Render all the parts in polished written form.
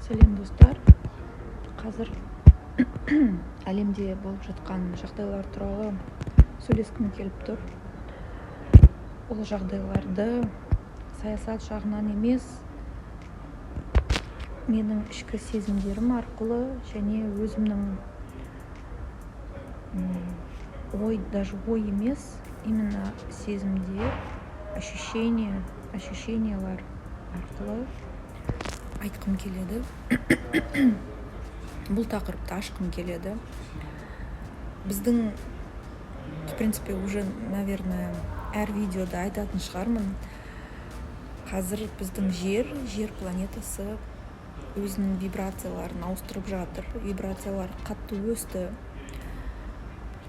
Сәлем достар. Қазір әлемде болып жатқан жағдайлар туралы сөйлескім келіп тұр. Ол жағдайларды саясат жағынан емес, менің ішкі сезімдерім арқылы және өзімнің ой емес, именно сезімдер, ощущениялар арқылы айтқым келеді. Бұл тақырыпты ашқым келеді. Біздің, в принципе, уже, наверное, әр видеода айтатын шығармын. Қазір біздің жер планетасы өзінің вибрацияларын ауыстырып жатыр. Вибрациялар қатты өсті.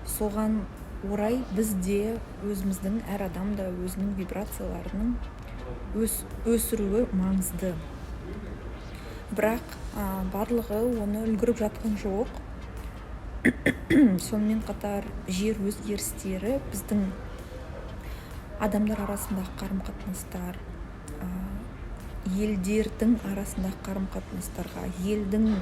Соған орай бізде өзіміздің, әр адамда өзінің вибрацияларының өсіруі маңызды. Бірақ барлығы оны үлгіріп жатқан жоқ. Сонымен қатар жер өзгерістері біздің адамдар арасындағы қарым-қатынастар, елдердің арасындағы қарым-қатынастарға, елдің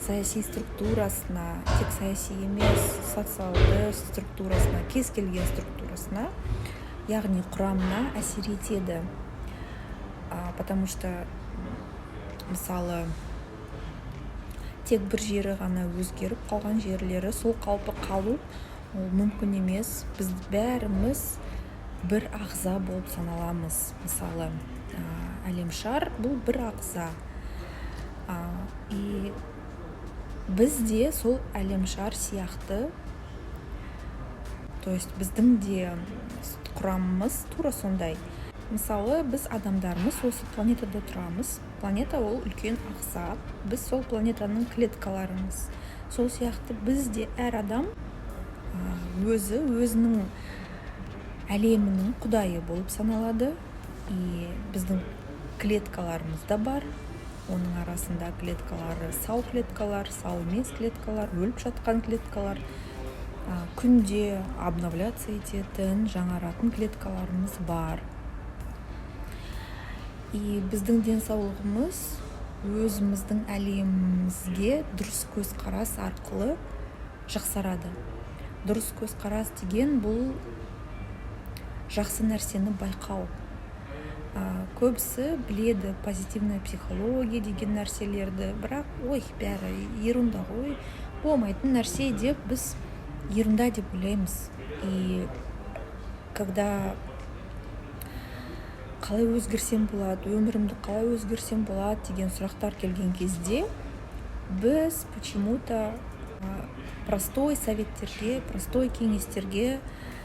саяси структурасына, тек саяси емес, социалды структурасына, кез келген структурасына, яғни құрамына әсер етеді. Потому что мысалы, тек бір жері ғана өзгеріп, қалған жерлері сол қалпы қалу ол мүмкін емес. Біз бәріміз бір ағза болып саналамыз. Мысалы, әлемшар бұл бір ағза. И бізде сол әлемшар сияқты, то есть біздің де құрамымыз тура сондай. Мысалы, біз адамдарымыз осы планетада тұрамыз. Планета ол үлкен ағза. Біз сол планетаның клеткаларымыз. Сол сияқты бізде әр адам өзінің әлемінің құдайы болып саналады. И біздің клеткаларымыз да бар. Оның арасында клеткалары сау клеткалар, сау емес клеткалар, өліп жатқан клеткалар, күнде обновляция ететін, жаңаратын клеткаларымыз бар. И біздің денсаулығымыз өзіміздің әлемімізге дұрыс көзқарас арқылы жақсарады. Дұрыс көзқарас деген бұл жақсы нәрсені байқау. Көбісі біледі позитивная психология деген нәрселерді, бірақ бәрі ерунда ғой, болмайтын нәрсе деп біз ерунда деп ойлаймыз. И когда қалай өзгерсем болады, өмірімді қалай өзгерсем болады деген сұрақтар келген кезде, біз почему-то простой советтерге, простой кеңестерге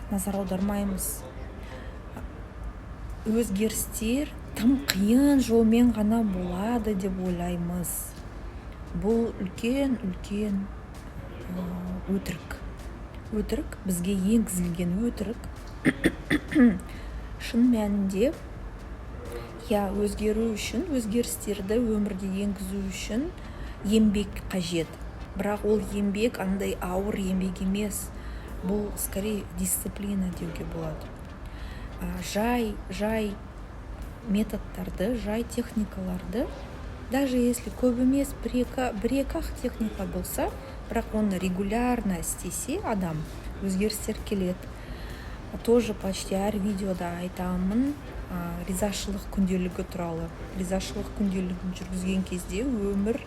назар аудармаймыз. Өзгерістер тым қиын жолмен ғана болады деп ойлаймыз. Бұл үлкен өтірік. Өтірік, бізге енгізілген өтірік. Шын мәнінде, өзгеру үшін, өзгерістерді өмірге енгізу үшін еңбек қажет. Бірақ ол еңбек андай ауыр еңбек емес. Бұл скорее дисциплина деуге болады. Жай методтарды, жай техникаларды, даже если көп емес, бір-екі техника болса, бірақ оны регулярно істесе адам, өзгерістер келеді. Тоже почти әр видеода айтамын ризашылық күнделігі туралы. Ризашылық күнделігін жүргізген кезде өмір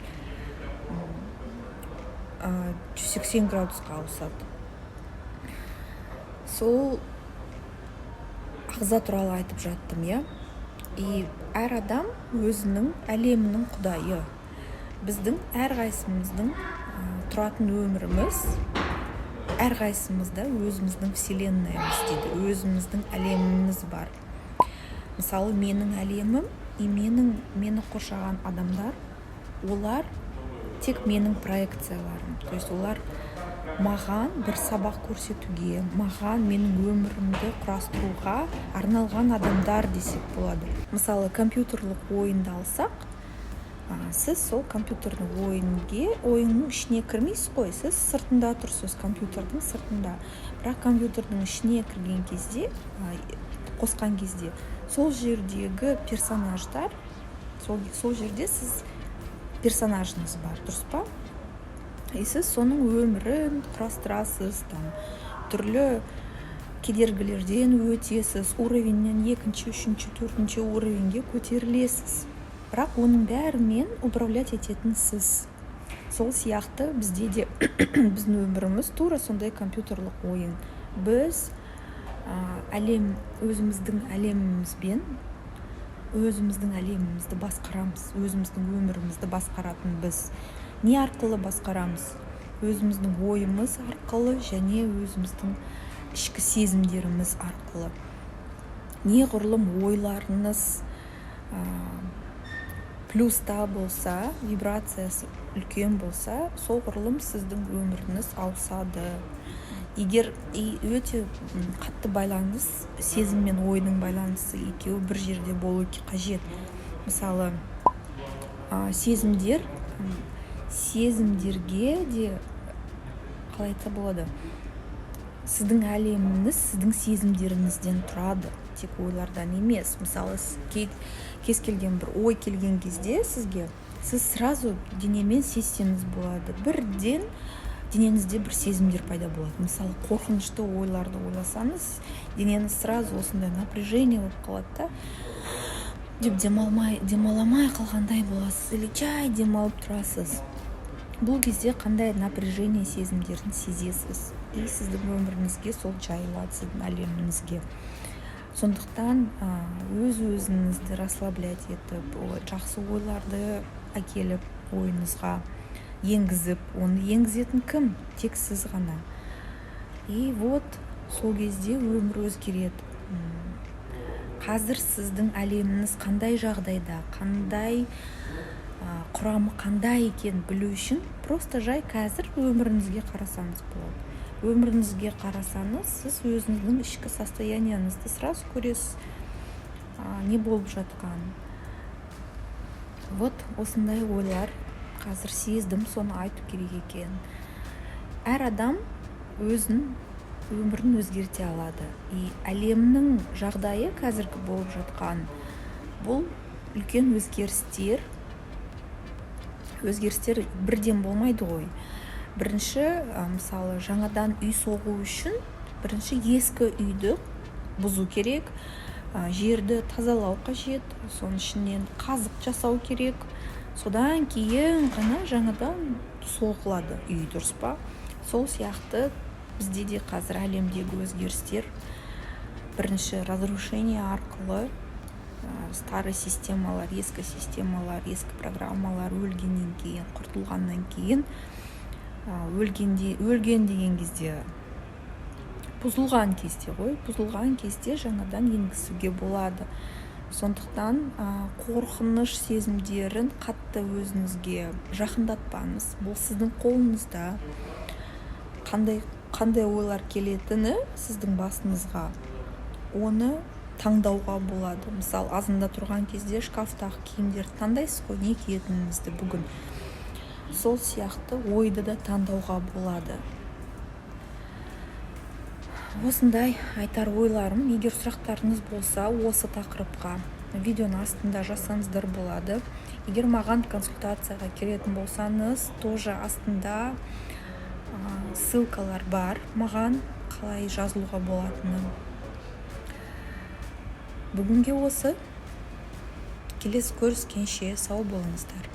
180 градусқа ауысады. Сол ағза туралы айтып жаттым, И әр адам өзінің әлемінің құдайы. Біздің әрқайсымыздың тұратын өміріміз, әрқайсымызда өзіміздің вселенныйымыз дейді, өзіміздің әлеміміз бар. Мысалы, менің әлемім и мені қоршаған адамдар, олар тек менің проекцияларым. То есть олар маған бір сабақ көрсетуге, маған менің өмірімді құрастыруға арналған адамдар десек болады. Мысалы, компьютерлік ойынды алсақ, сіз сол компьютердің ойынның ішіне кірмейсіз ғой, сіз сыртында тұрсыз, компьютердің сыртында. Бірақ компьютердің ішіне кірген кезде, қосқан кезде, сол жердегі персонаждар, сол жерде сіз персонажыңыз бар, дұрыс па? Сіз соның өмірін құрастырасыз, түрлі кедергілерден өтесіз, уровеньнен 2-ші, 3-ші, 4-ші уровеньге көтерілесіз. Бірақ оның бәрімен управлять ететін сіз. Сол сияқты бізде де біздің өміріміз тура сондай компьютерлік ойын. Біз өзіміздің әлемімізді басқарамыз, өзіміздің өмірімізді басқаратын біз. Не арқылы басқарамыз? Өзіміздің ойымыз арқылы және өзіміздің ішкі сезімдеріміз арқылы. Неғұрлым ойларыңыз плюста болса, вибрациясы үлкен болса, соғұрлым сіздің өміріңіз ауысады. Егер өте қатты байланыс, сезім мен ойының байланысы екеуі бір жерде болу қажет. Мысалы, сезімдерге де қалай айтса болады, сіздің әлеміңіз сіздің сезімдеріңізден тұрады, тек ойлардан емес. Мысалы, кез келген бір ой келген кезде сізге, сіз сразу денемен сезсеңіз болады. Бірден денеңізде бір сезімдер пайда болады. Мысалы, қорқынышты ойларды ойласаңыз, денеңіз сразу осындай напряжение болып қалады да, деп демаламай қалғандай боласыз, или жай демалып тұрасыз. Бұл кезде қандай напряжение сезімдерін сезесіз, и сіздің өміріңізге сол жайылады, сіздің әлеміңізге. Сондықтан өз-өзіңізді расслаблять етіп, жақсы ойларды әкеліп ойыңызға енгізіп, оны енгізетін кім? Тек сіз ғана. И вот сол кезде өмір өзгереді. Қазір сіздің әлеміңіз қандай жағдайда, қандай құрамы қандай екен білу үшін просто жай қазір өміріңізге қарасаңыз болады. Өміріңізге қарасаңыз, сіз өзіңіздің ішкі состояниеңізді сразу көресіз, не болып жатқан. Вот осындай ойлар қазір сездім, соны айту керек екен. Әр адам өзінің өмірін өзгерте алады. И әлемнің жағдайы қазіргі болып жатқан бұл үлкен өзгерістер бірден болмайды ғой. Бірінші, мысалы, жаңадан үй соғу үшін бірінші ескі үйді бұзу керек, жерді тазалау қажет, соның ішінен қазық жасау керек. Содан кейін ғана жаңадан соғылады үй, дұрыс па? Сол сияқты бізде де қазір әлемдегі өзгерістер бірінші разрушение арқылы старый системалар, ескі программалар өлгеннен кейін, құртылғаннан кейін, өлген деген кезде бұзылған кезде жаңадан енгізуге болады. Сондықтан қорқыныш сезімдерін қатты өзіңізге жақындатпаңыз. Бұл сіздің қолыңызда. Қандай ойлар келетіні сіздің басыңызға, оны таңдауға болады. Мысалы, азында тұрған кезде шкафтағы киімдерді таңдайсыз ғой, не киетініңізді бүгін. Сол сияқты ойды да таңдауға болады. Осындай айтар ойларым. Егер сұрақтарыңыз болса, осы тақырыпқа видеоның астында жазсаңыздар болады. Егер маған консультацияға келетін болсаңыз, тоже астында ссылкалар бар, маған қалай жазылуға болатыны. Бүгінге осы. Келесі көріскенше сау болыңыздар.